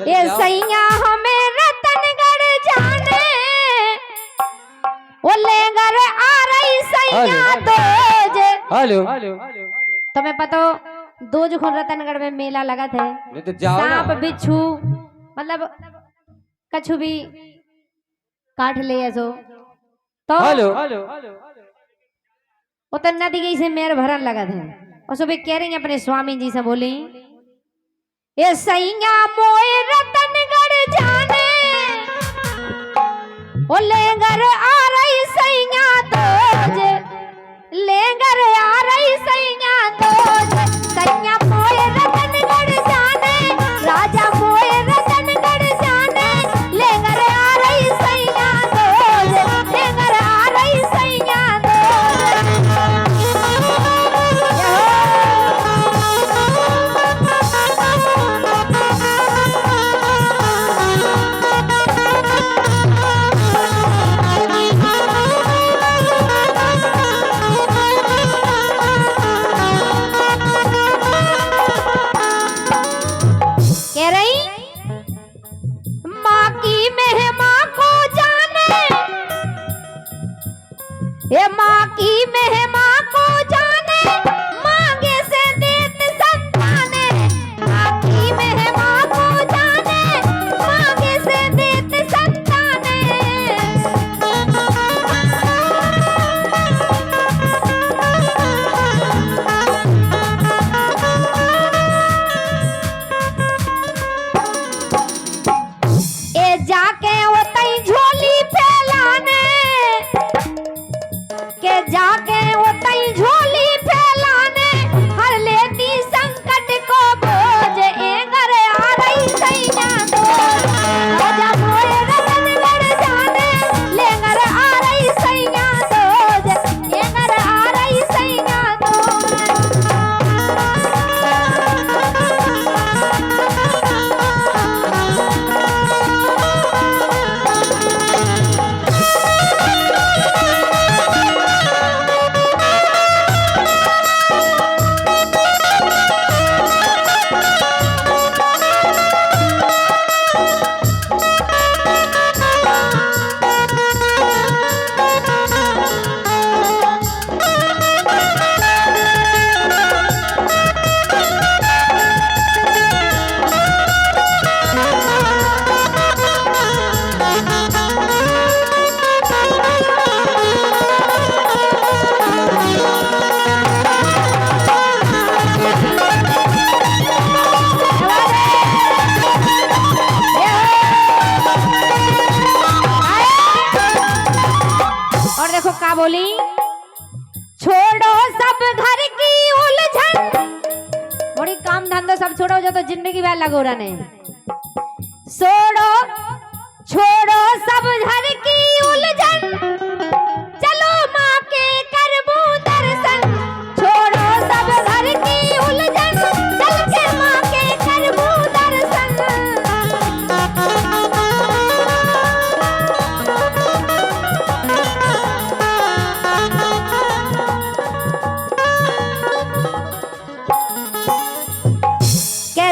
ये सैया हमें रतनगढ़ जाने वो लेंगर आ रही सैया दोज। हेलो तुम्हें पता हो दोज खुन रतनगढ़ में मेला लगा थे। तो जाओ ना। सांप बिच्छू मतलब कछु भी काट ले ऐसो तो हेलो वो तो नदी गई से मेर भरन लगा थे। और सुबह कह रही अपने स्वामी जी से बोली ये सैया मोए रतनगढ़ जाने वो लेंगर आ रही सैया दोज। लेंगर आ रही सैया दोज। सैया मोए रतनगढ़ जाने राजा मोए रतनगढ़ जाने लेंगर आ रही सैया दोज। लेंगर आ रही सैया कह रही माँ की मेहमा को जाने ये माँ की मेहमा को जाने मांगे से देत संताने। माँ की मेहमा को जाने मांगे से देत संताने। ए जाके वो तई झोली फैलाने के जाके वो तई झोली फैलाने हर लेती संकट को बोझ। एंगर आ रही सैया दोज। राजा मोए रतनगढ़ जाने लेंगर आ रही सैया दोज। एंगर आ रही सैया और देखो क्या बोली छोड़ो सब घर की उलझन। बड़ी काम धंधा सब छोड़ो जो तो जिंदगी भर लगो रहने। छोड़ो छोड़ो सब घर की उलझन चलो माँ के करबू दर्शन। छोड़ो सब घर की उलझन चल के माँ के करबू दर्शन।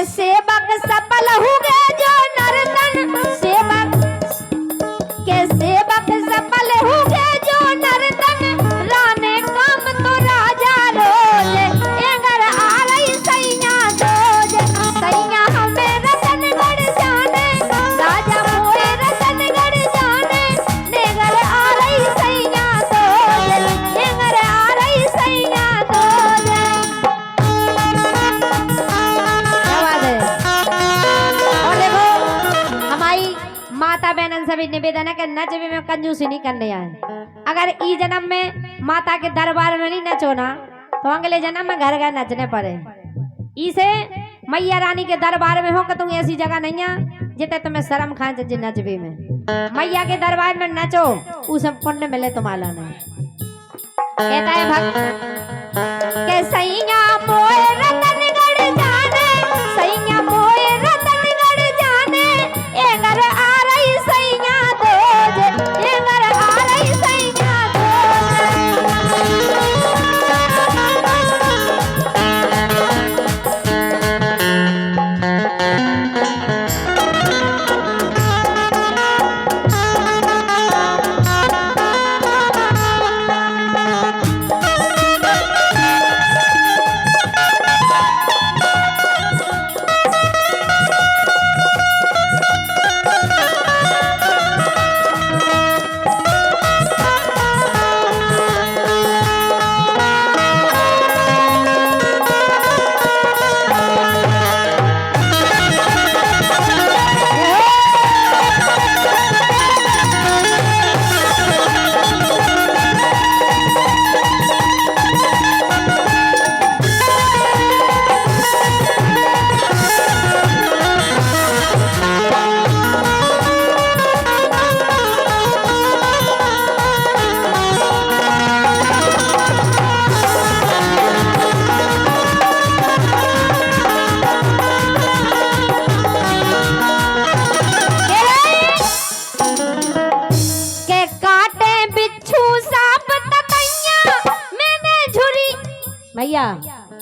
सेवक सफल हो गए जो नर्तन। सेवक के सेवक सफल हो गए जो नर्तन राने काम तो राजा रोज। एंगर आ रही सैया दोज। सैया हमें रतनगढ़ जाने राजा मोए रतनगढ़ जाने नेगर आ रही सैया दोज। एंगर आ रही सैया दोज। माता बहनन सभी निवेदन है कि नचबे में कंजूसी नहीं करने आए। अगर ई जन्म में माता के दरबार में नहीं नचो ना तो अगले जन्म में घर घर नचने पड़े। इसे मैया रानी के दरबार में हो कि तुम ऐसी जगह नहीं है जिते तुम्हें शर्म खाए जे नचबे में। मैया के दरबार में नचो उसे पुण्य मिले तुम्हारा ना। कहता है भक्त के सैया मोए रतनगढ़ जाने सैया मोए रतनगढ़ जाने एंगर आ रही सैया दोज। एंगर आ रही सैया दोज।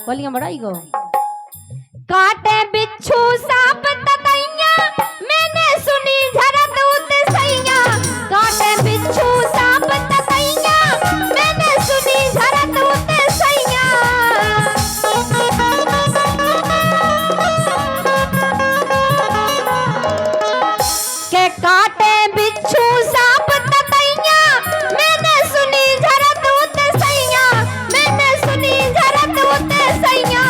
बोलिए बड़ाई गो काटे बिच्छू सांप ततैया मैंने सुनी झरत उते सैया काटे बिच्छू सांप ततैया मैंने सुनी झरत उते सैया के काटे बिच्छू सांप ततैया मैंने सुनी झरत उते सैया मैंने सुनी झरत उते सैया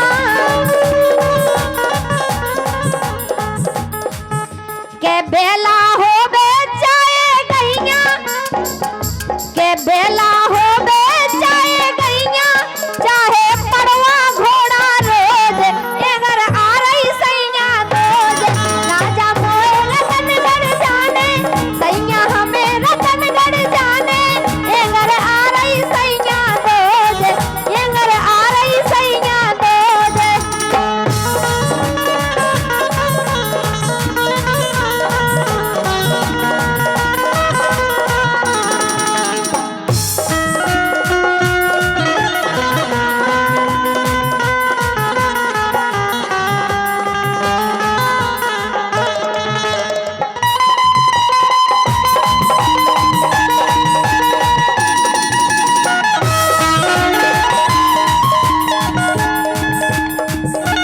के बेला हो बेचाए गैया के बेला हो बेचाए गैया चाहे पड़वा घोड़ा रोज एगर आ रही सैया रोज राजा मोए रतनगढ़ जाने सैया हमें रतनगढ़ जाने एगर आ रही सैया रोज एगर आ रही सैया रोज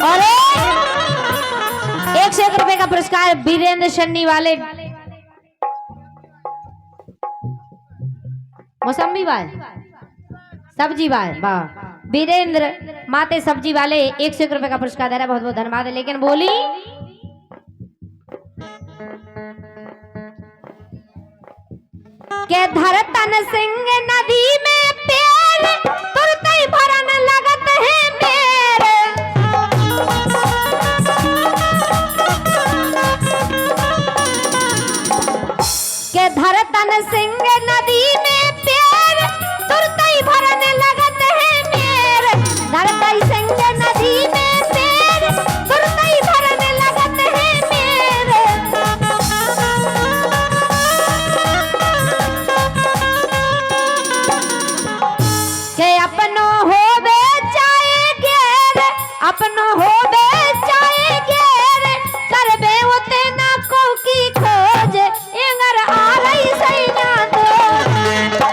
और 101 रुपए का पुरस्कार वीरेंद्र सन्नी वाले मौसमी भाई सब्जी भाई वाह वीरेंद्र माते सब्जी वाले 101 रुपए का पुरस्कार दे रहा है बहुत बहुत धन्यवाद है लेकिन बोली के धरतन सिंह नदी में पेड़ तुरते ही भरन लगत है मेरे के धरतन सिंह नदी में पेड़ तुरते ही भरन लगत है मेरे धरतई सिंह नदी में पेड़ तुरते ही भरन लगत है मेरे के अपनो हो बेचाए गेर अपनो हो बेचाए गेर करबे उते ना को की खोज एंगर आ रही सैया दो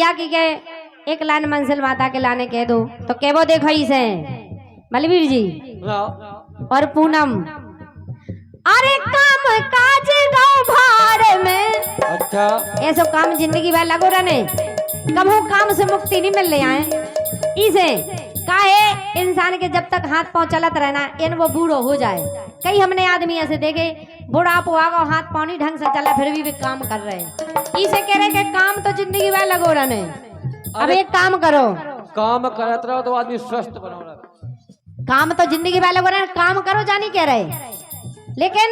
भैया की के एक लाइन मंजिल माता के लाने कह दो तो के वो देखो इसे बलवीर जी और पूनम। अरे काम काज गाँव भार में, अच्छा ऐसा काम जिंदगी भर लगो रहने, कभी काम से मुक्ति नहीं मिल रही है। इसे काहे इंसान के जब तक हाथ पांव चलत रहना इन वो बूढ़ो हो जाए। कई हमने आदमी ऐसे देखे बूढ़ा पुआगा हाथ पाँव नहीं ढंग से चला फिर भी वे काम कर रहे हैं। इसे कह रहे कि काम तो जिंदगी भर लगो रहने, अब एक काम करो, काम करत रहो तो आदमी स्वस्थ बनो रहे। काम तो जिंदगी भर लगो रहने, काम करो जानी कह रहे, लेकिन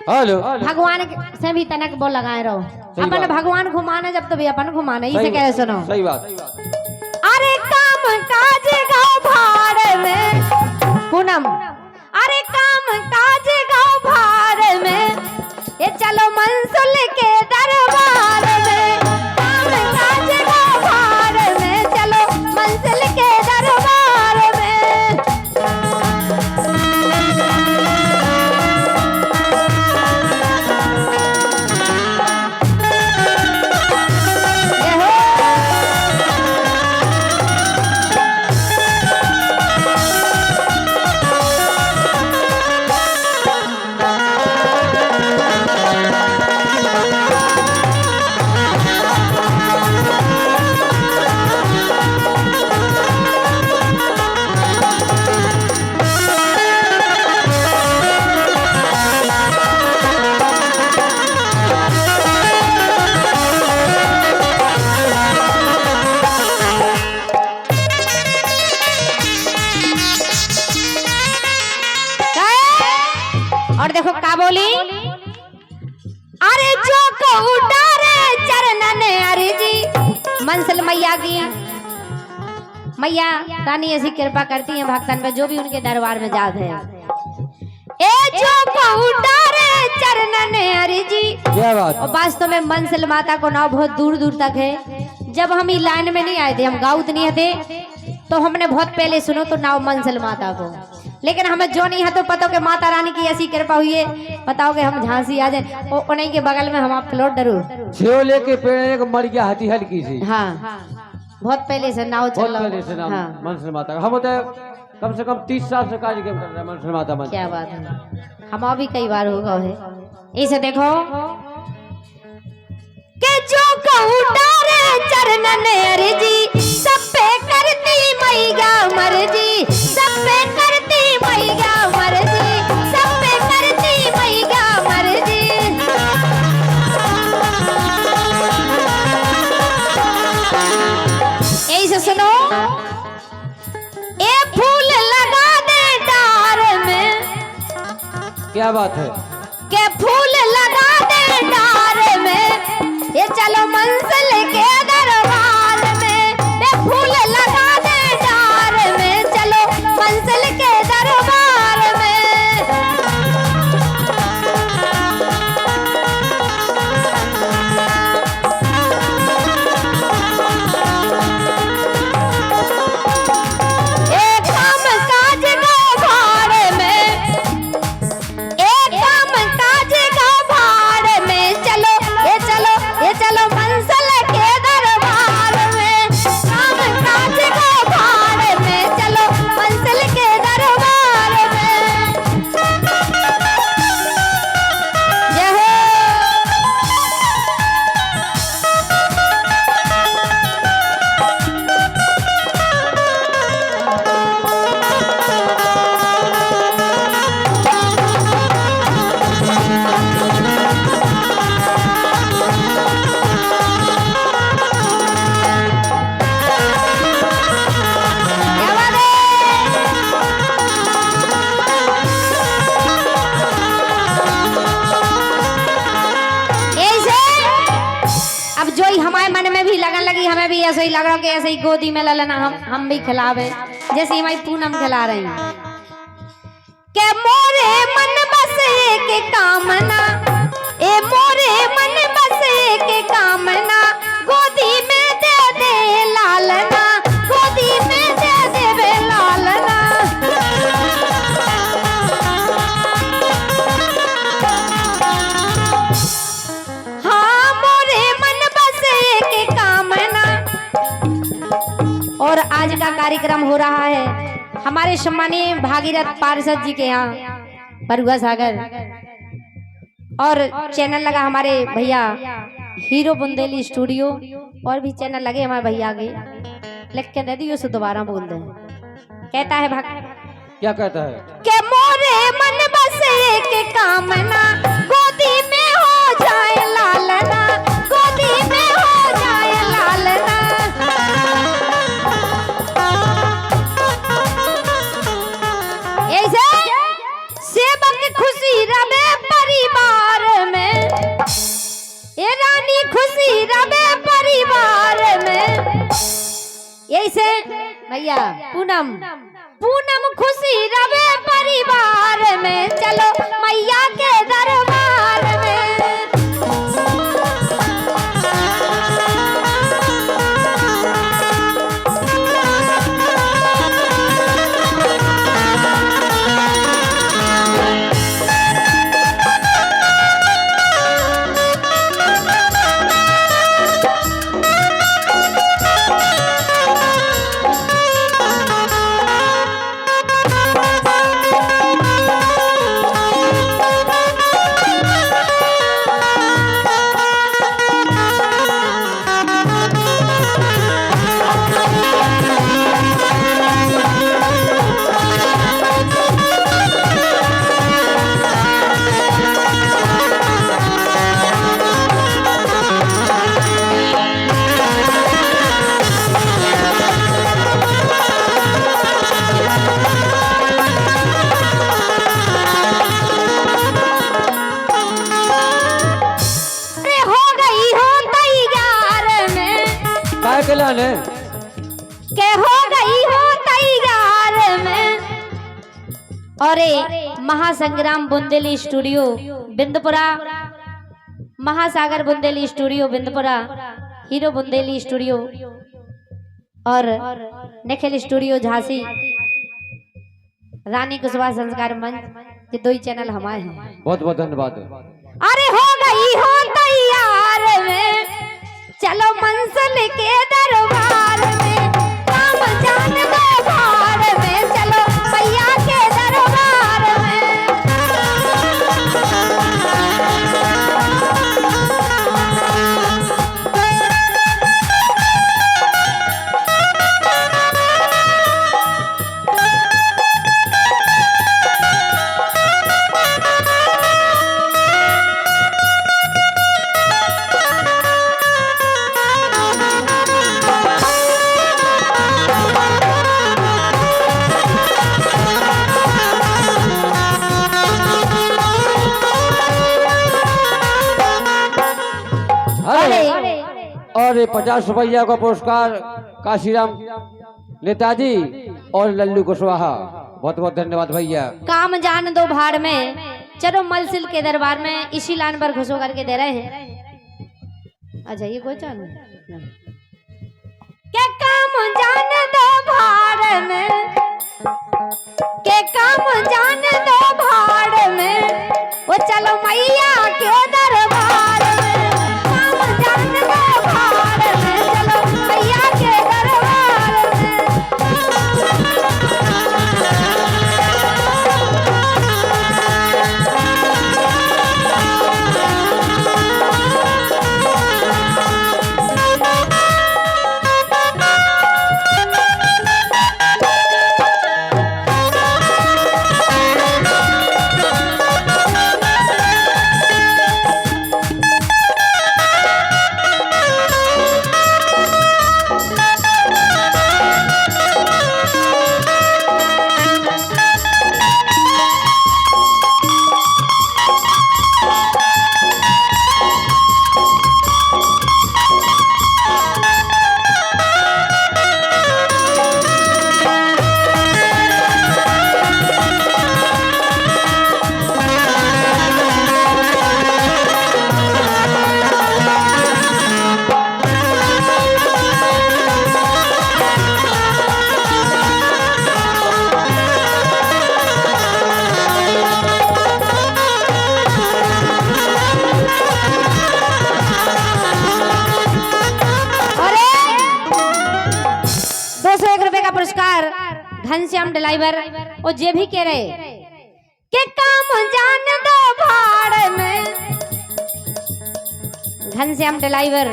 हेलो भगवान से भी तनक बोल लगाए रहो। अपन भगवान घुमाना जब तो भी अपन घुमाना। इसे कह रहे सुनो, सही बात। अरे काम काज गाँव भाड़ में पूनम, अरे काम काज गाँव भाड़ में ये चलो मंसूल के दरबार में, काम काज गाँव भाड़ में चलो मंसूल के दरबार में। और देखो का बोली, अरे जो को डारे चरणन अरे जी मंसल मैया की, मैया रानी ऐसी कृपा करती हैं भक्तन पे जो भी उनके दरबार में जाते हैं। ए जो को डारे चरणन अरे जी, क्या बात। और वास्तव में मंसल माता को नाव बहुत दूर दूर तक है। जब हम इस लाइन में नहीं आए थे, हम गाउत नहीं थे, तो हमने बहुत पहले सुनो तो नाव मंसल माता को, लेकिन हमें जो नहीं है तो पता के माता रानी की ऐसी कृपा हुई है, बताओ कि हम झांसी आ जाए और उन्हीं के बगल में हम आप फ्लोट डरू सेव लेके पेड़ एक मर गया हटी हल्की सी। हाँ बहुत पहले से नाव चल रहा पहले से नाम हाँ। मंसूल माता का हम होते कम से कम 30 साल से कार्यक्रम कर रहे हैं मंसूल माता मंदिर। क्या बात है, हम अभी कई बार होगा है। इसे देखो के जो कौटारे चरणन अरे जी सब पे करती मैया मर्जी, सब पे करती मैया मर्जी, सब पे करती मैया मर्जी। ऐसे सुनो, ए फूल लगा दे डार में, क्या बात है, के फूल लगा दे डार में ये चलो मंजिल के दरबार में, ये फूल लगा दे डार में चलो मंजिल के दरबार में। एक काम काज गाँव भाड़ में, एक काम काज गाँव भाड़ में चलो ये चलो ये चलो मंजिल के दरबार में, काम काज गाँव भाड़ में चलो मंजिल के दरबार में। जय हो। क्या बात है? ऐसे अब जो ही हमारे मन में भी लगन लगी, हमें भी ऐसे ही लग रहा कि ऐसे ही गोदी में ललना हम भी खिलावे, जैसे हमारी पूनम खिला रही हैं। के मोरे मन बस के कामना, ए मोरे मन बस के कामना, गोदी में दे दे लालना, गोदी में दे दे लालना। हाँ मोरे मन बस के कामना, का कार्यक्रम हो रहा है हमारे सम्मानीय भागीरथ पार्षद जी के यहाँ बरुआ सागर, और चैनल लगा हमारे भैया हीरो बुंदेली स्टूडियो, और भी चैनल लगे हमारे भैया आगे। लिख के दे दियो सो दोबारा बोल दे। कहता है क्या कहता है के मोरे मन बसे के कामना गोदी में हो जाए लालना, गोदी में हो जाए लालना। ऐसे सेवक खुशी रवे परिवार में, ये रानी खुशी रवे परिवार में। ऐसे भैया पूनम पूनम खुशी रवे परिवार में, चलो मैया के दरबार में। के हो गई हो तैयार में। और महासंग्राम बुंदेली स्टूडियो बिंदपुरा, महासागर Bundeli studio Bindpura, hero Bundeli studio और निखिल स्टूडियो झांसी, रानी कुशवाहा संस्कार मंच, ये दो ही चैनल हमारे हैं। बहुत बहुत धन्यवाद। अरे हो गई हो तैयार में, चलो मंजिल के दरबार में, काम जान दो भार में, चलो मैया के दरबार में। और 50 रुपया का पुरस्कार काशीराम नेताजी और लल्लू कुशवाहा, बहुत बहुत धन्यवाद भैया। काम जान दो भाड़ में, चलो मलसिल के दरबार में इसी लाइन पर खुश होकर के दे रहे हैं। अच्छा ये कोई चाल के काम जान दो भाड़ में, के काम जान दो भाड़ में, वो चलो मैया के दरबार में, काम जान दो भाड़ में, चलो मैया के दरबार में। घनश्याम ड्राइवर और जे भी कह रहे के काम जान दो भाड़ में। घनश्याम ड्राइवर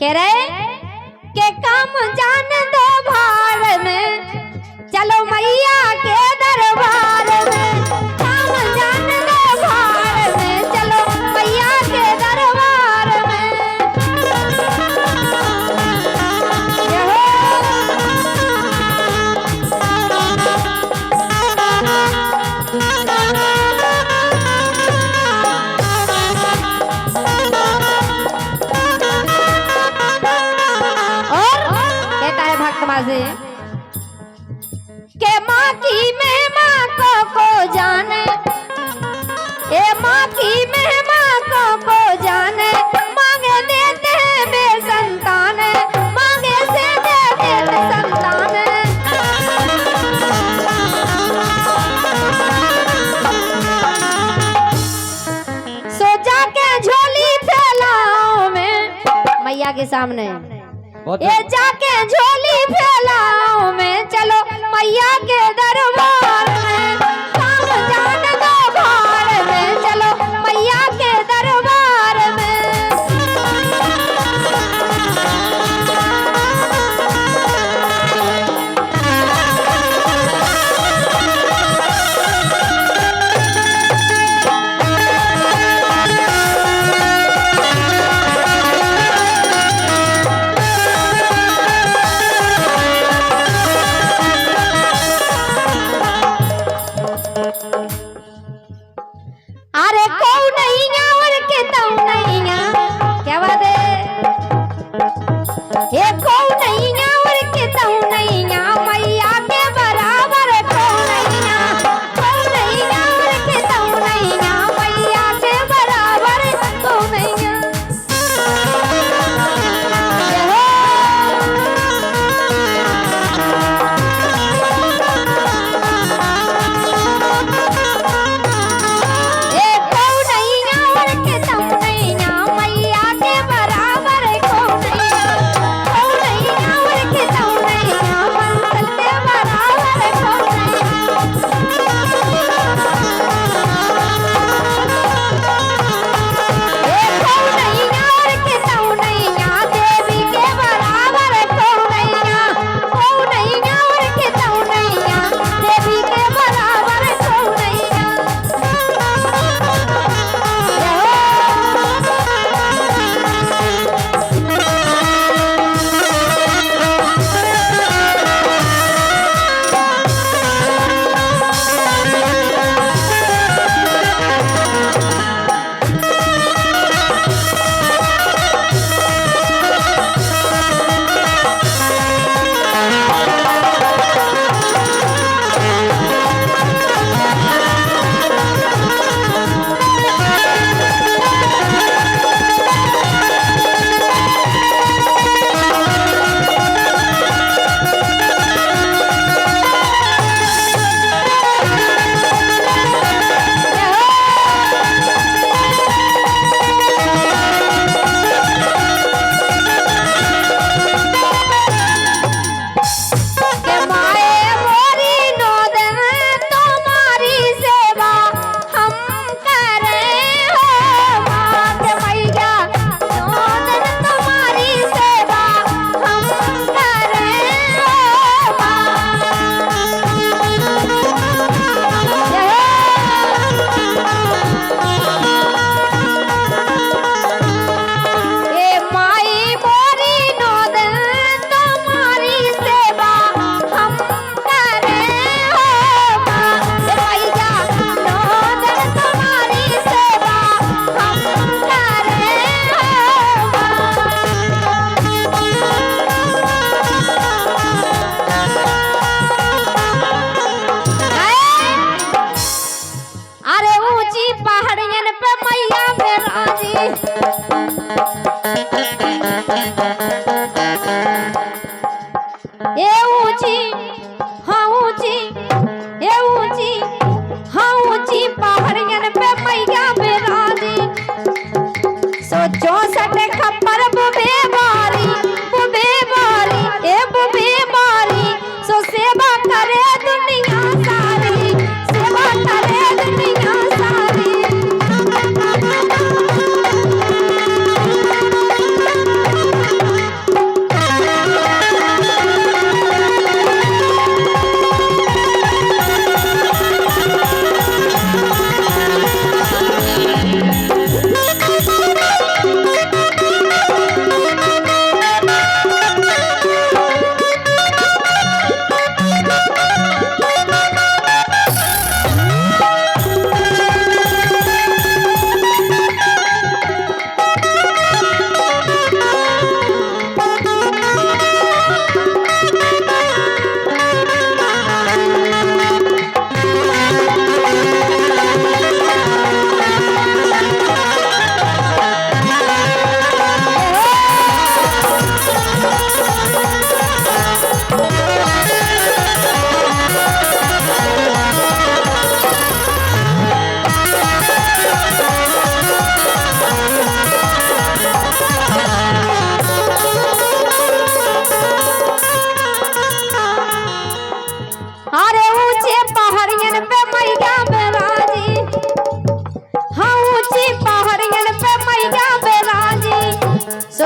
कह रहे के काम जान दो भाड़ में, चलो मैया के दरबार में। काम जान दो भाड़ में, चलो मैया के दरबार में। और कहता है भक्त माजी के माँ की महिमा को जाने, ए माँ की महिमा को जाने। मांगे देते हैं बेसंतान, मांगे से दे देते संतान। सो जाके झोली फैलाओ में मैया के सामने, ये जाके झोली फैलाओ में, चलो मैया के दरबार में। काम जान दो भाड़ में, चलो मैया के दरबार में। अरे कौ नहीं और के तौ नहीं, क्या बात है। ये कौ नहीं और के तौ नहीं, मैया के बराबर कौ नहीं। कौ नहीं और के तौ नहीं, मैया के बराबर कौ नहीं। मैया के बराबर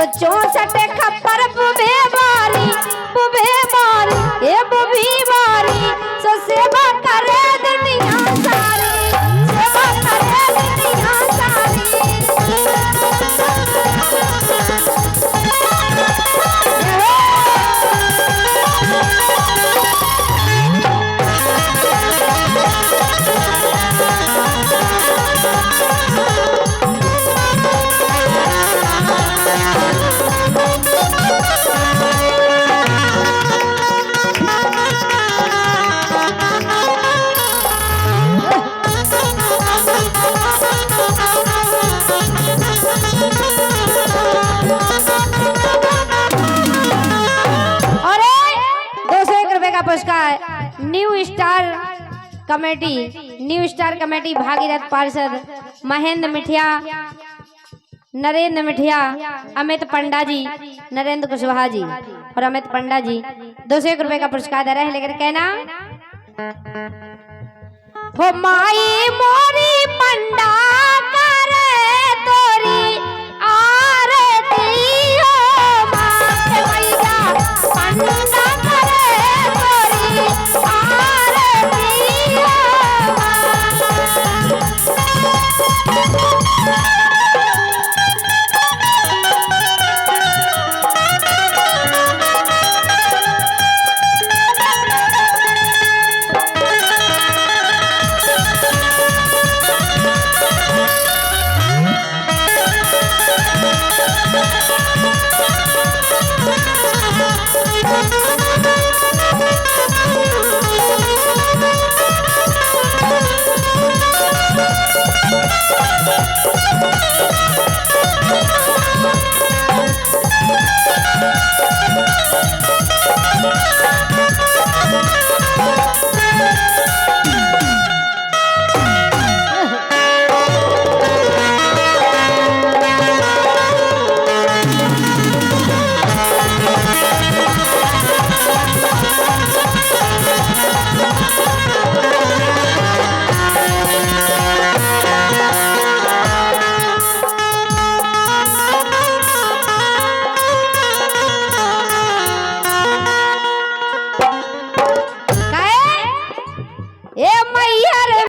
तो 64 खप्पर बुबे बारी ए बुबी बारी सो सेवा करे दुनिया सारी सेवा करे दुनिया सारी पुरस्कार न्यू स्टार कमेटी भागीरथ पार्षद महेंद्र मिठिया, नरेंद्र मिठिया, अमित पंडा जी, नरेंद्र कुशवाहा जी और अमित पंडा जी 201 रुपए का पुरस्कार दे रहे हैं। लेकर कहना हो माई मोरी पंडा करे तोरी आरती हो माते मैया पंडा करे तोरी आरती हो